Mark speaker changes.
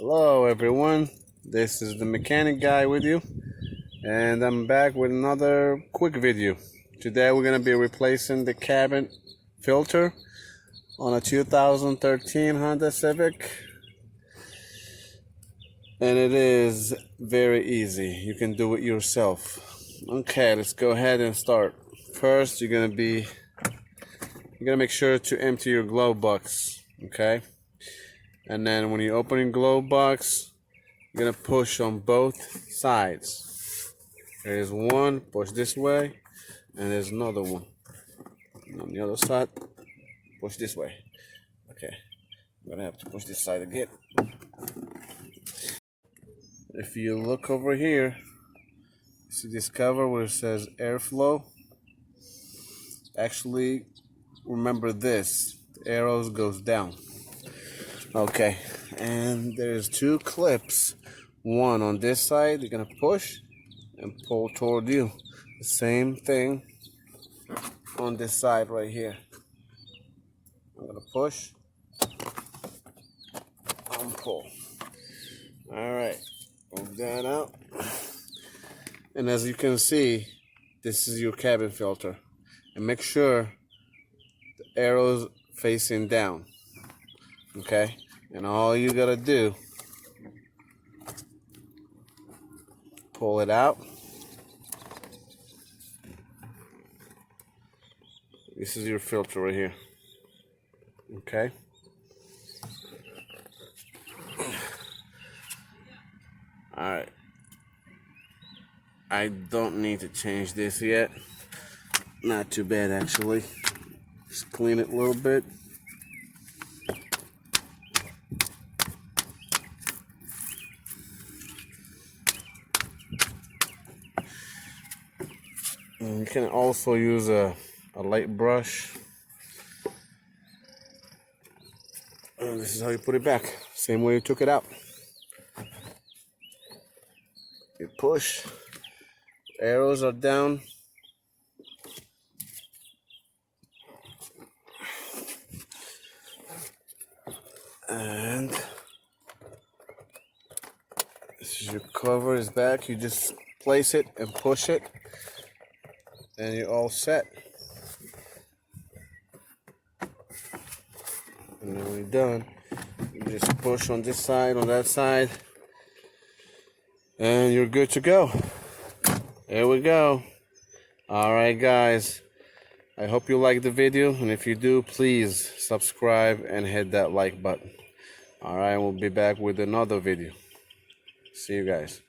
Speaker 1: Hello everyone, this is the mechanic guy with you, and I'm back with another quick video. Today we're going to be replacing the cabin filter on a 2013 Honda Civic, and it is very easy. You can do it yourself. Okay, let's go ahead and start. First, you're going to make sure to empty your glove box, okay? And then when you open your glove box, you're gonna push on both sides. There's one, push this way, and there's another one. And on the other side, push this way. Okay, I'm gonna have to push this side again. If you look over here, you see this cover where it says airflow. Actually, remember this, the arrows goes down. Okay, and there's two clips. One on this side, you're gonna push and pull toward you. The same thing on this side right here. I'm gonna push and pull. Alright, move that out. And as you can see, this is your cabin filter. And make sure the arrow's facing down. Okay, and all you gotta do, pull it out. This is your filter right here. Okay, all right, I don't need to change this yet. Not too bad actually. Just clean it a little bit. And you can also use a light brush. And this is how you put it back. Same way you took it out. You push. Arrows are down. And this is your cover is back. You just place it and push it. And you're all set. And then when you're done, you just push on this side, on that side, and you're good to go. There we go. Alright guys, I hope you liked the video, and if you do, please subscribe and hit that like button. Alright, we'll be back with another video. See you guys.